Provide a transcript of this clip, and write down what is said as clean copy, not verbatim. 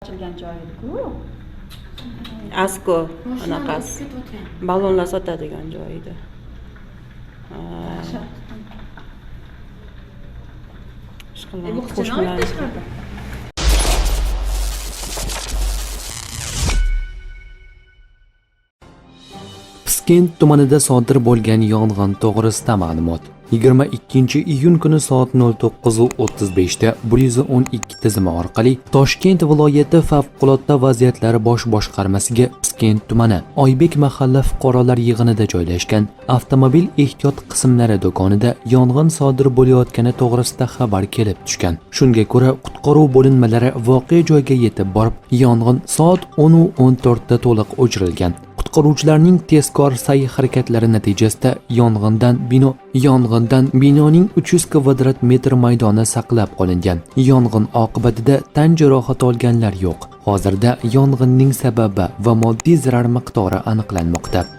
Ochilgan joyi-ku. Asko anaqasi. Ballonlar sotadigan joy edi. Bu qo'shnilar tashqarida. Piskent tumanida sodir bo'lgan yong'in to'g'risida ma'lumot. 22-iyun kuni soat 09:35 da 112 tizimi orqali Toshkent viloyati favqulodda vaziyatlar bosh boshqarmasiga Piskent tumani Oybek mahalla fuqarolar yig'inida joylashgan avtomobil ehtiyot qismlari do'konida yong'in sodir bo'layotgani to'g'risida xabar kelib tushgan. Shunga ko'ra, qutqaruv bo'linmalari voqea joyiga yetib borib, yong'in soat 10:14 da to'liq o'chirilgan. Qutqaruvchilarning tezkor sa'y-harakatlari natijasida yong'indan binoning 300 kvadrat metr maydoni saqlab qolingan. Yong'in oqibatida tan jarohati olganlar yo'q. Hozirda yong'inning sababi va moddiy zarar miqdori aniqlanmoqda.